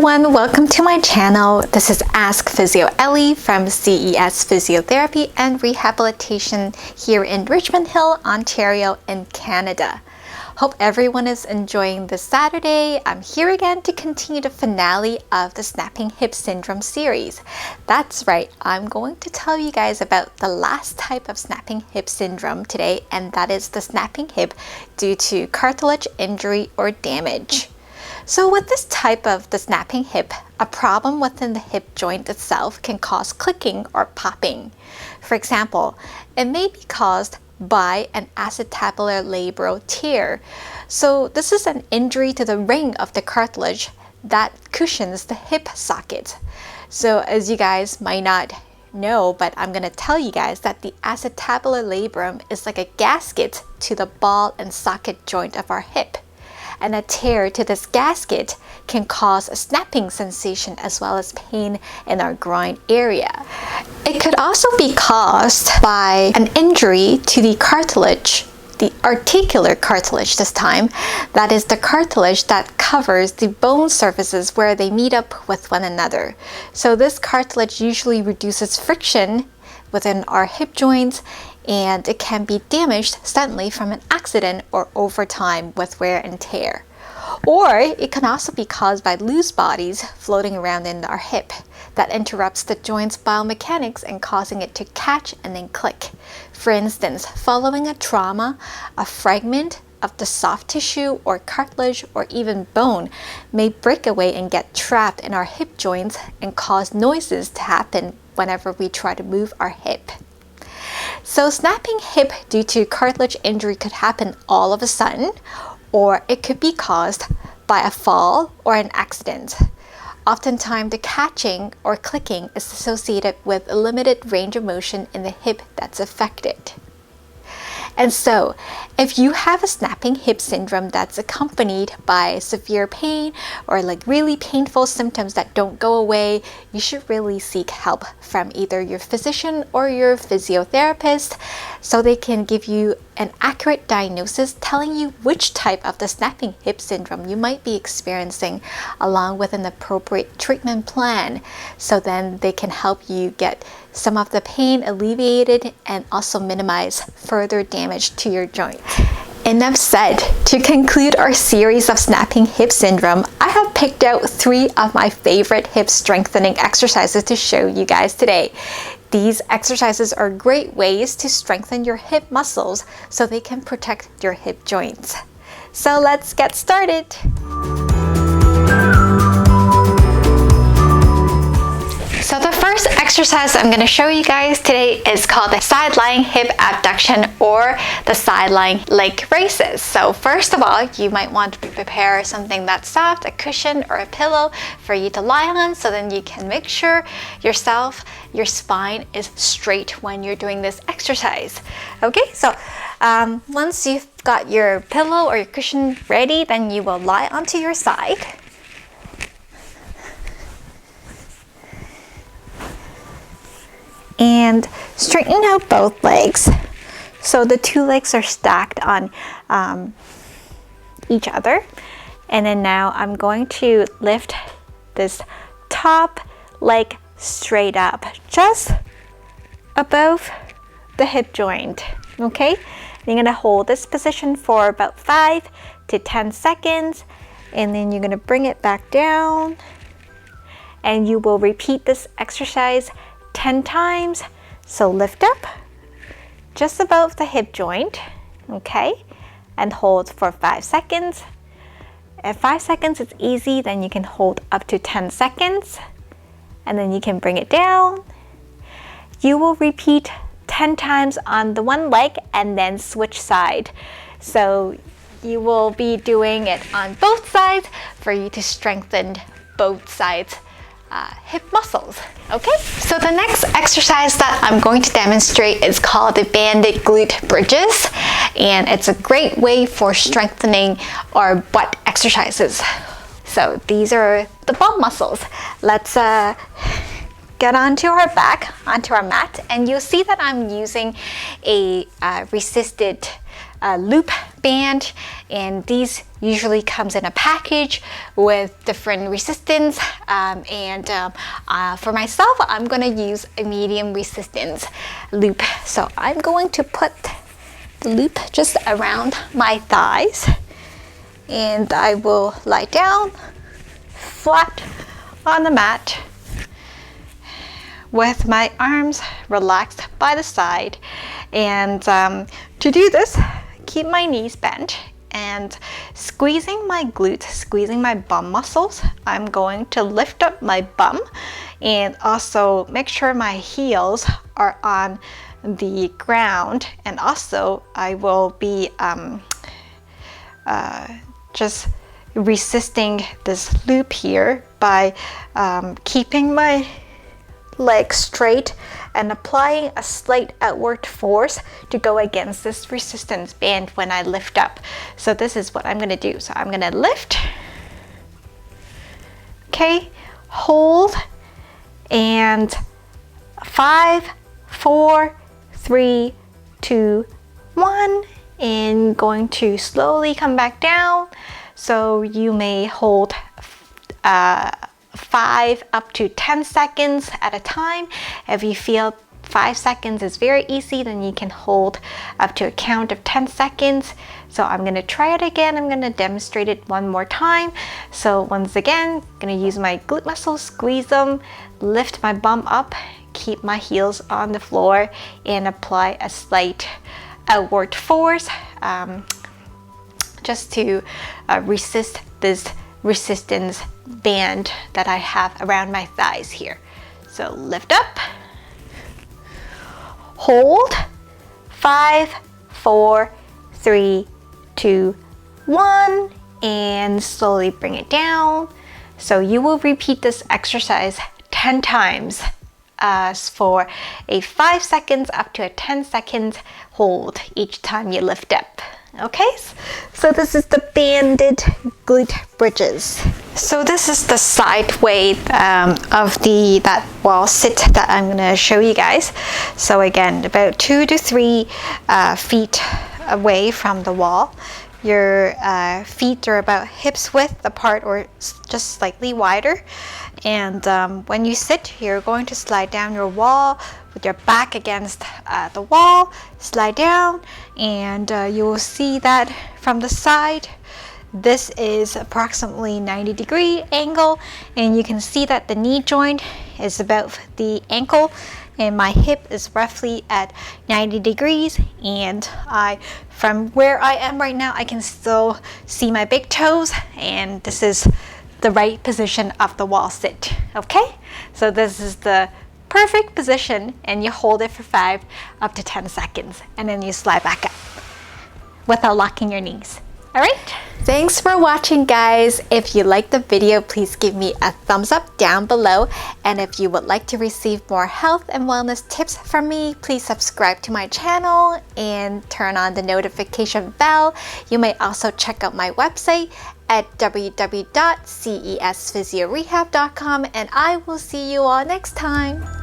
everyone, welcome to my channel. This is Ask Physio Ellie from C.E.S Physiotherapy and Rehabilitation here in Richmond Hill, Ontario in Canada. Hope everyone is enjoying this Saturday. I'm here again to continue the finale of the Snapping Hip Syndrome series. That's right, I'm going to tell you guys about the last type of snapping hip syndrome today, and that is the snapping hip due to cartilage injury or damage. So with this type of the snapping hip, a problem within the hip joint itself can cause clicking or popping. For example, it may be caused by an acetabular tear. So this is an injury to the ring of the cartilage that cushions the hip socket. So as you guys might not know, but I'm going to tell you guys that the acetabular labrum is like a gasket to the ball and socket joint of our hip. And a tear to this gasket can cause a snapping sensation as well as pain in our groin area. It could also be caused by an injury to the cartilage, the articular cartilage this time. That is the cartilage that covers the bone surfaces where they meet up with one another. So this cartilage usually reduces friction within our hip joints, and it can be damaged suddenly from an accident or over time with wear and tear. Or it can also be caused by loose bodies floating around in our hip that interrupts the joint's biomechanics and causing it to catch and then click. For instance, following a trauma, a fragment of the soft tissue or cartilage or even bone may break away and get trapped in our hip joints and cause noises to happen whenever we try to move our hip. So snapping hip due to cartilage injury could happen all of a sudden, or it could be caused by a fall or an accident. Oftentimes, the catching or clicking is associated with a limited range of motion in the hip that's affected. And so, if you have a snapping hip syndrome that's accompanied by severe pain or like really painful symptoms that don't go away, you should really seek help from either your physician or your physiotherapist so they can give you an accurate diagnosis telling you which type of the snapping hip syndrome you might be experiencing, along with an appropriate treatment plan. So then they can help you get some of the pain alleviated and also minimize further damage to your joint. Enough said. To conclude our series of snapping hip syndrome, I have picked out 3 of my favorite hip strengthening exercises to show you guys today. These exercises are great ways to strengthen your hip muscles so they can protect your hip joints. So let's get started. So the first exercise I'm going to show you guys today is called the side-lying hip abduction or the side-lying leg raises. So first of all, you might want to prepare something that's soft, a cushion or a pillow for you to lie on, so then you can make sure your spine is straight when you're doing this exercise. Okay, so once you've got your pillow or your cushion ready, then you will lie onto your side. And straighten out both legs. So the 2 legs are stacked on each other. And then now I'm going to lift this top leg straight up, just above the hip joint. Okay? You're going to hold this position for about 5 to 10 seconds. And then you're going to bring it back down. And you will repeat this exercise 10 times. So lift up just above the hip joint, okay, and hold for 5 seconds. At 5 seconds it's easy, then you can hold up to 10 seconds, and then you can bring it down. You will repeat 10 times on the one leg and then switch side. So you will be doing it on both sides for you to strengthen both sides hip muscles. Okay, so the next exercise that I'm going to demonstrate is called the banded glute bridges, and it's a great way for strengthening our butt exercises. So these are the bum muscles. Let's get onto our back, onto our mat, and you'll see that I'm using a resisted loop band, and these usually comes in a package with different resistance, for myself I'm going to use a medium resistance loop. So I'm going to put the loop just around my thighs, and I will lie down flat on the mat with my arms relaxed by the side. And to do this, keep my knees bent and squeezing my glute, squeezing my bum muscles. I'm going to lift up my bum and also make sure my heels are on the ground. And also I will be just resisting this loop here by keeping my legs straight and applying a slight outward force to go against this resistance band when I lift up. So this is what I'm going to do. So I'm going to lift, okay, hold, and 5, 4, 3, 2, 1, and going to slowly come back down. So you may hold 5 up to 10 seconds at a time. If you feel 5 seconds is very easy, then you can hold up to a count of 10 seconds. So I'm going to try it again. I'm going to demonstrate it one more time. So once again, I'm going to use my glute muscles, squeeze them, lift my bum up, keep my heels on the floor, and apply a slight outward force just to resist this resistance band that I have around my thighs here. So lift up, hold, 5, 4, 3, 2, 1, and slowly bring it down. So you will repeat this exercise 10 times for a 5 seconds up to a 10 seconds hold each time you lift up. Okay, so this is the banded glute bridges. So this is the side way of that wall sit that I'm going to show you guys. So again, about 2 to 3 feet away from the wall. Your feet are about hips width apart or just slightly wider. And when you sit, you're going to slide down your wall with your back against the wall, slide down, and you will see that from the side, this is approximately 90-degree angle, and you can see that the knee joint is about the ankle, and my hip is roughly at 90 degrees, and from where I am right now, I can still see my big toes, and this is the right position of the wall sit. Okay, so this is the perfect position, and you hold it for 5 up to 10 seconds, and then you slide back up without locking your knees. All right, thanks for watching, guys. If you liked the video, please give me a thumbs up down below, and if you would like to receive more health and wellness tips from me, please subscribe to my channel and turn on the notification bell. You may also check out my website at www.cesphysiorehab.com, and I will see you all next time.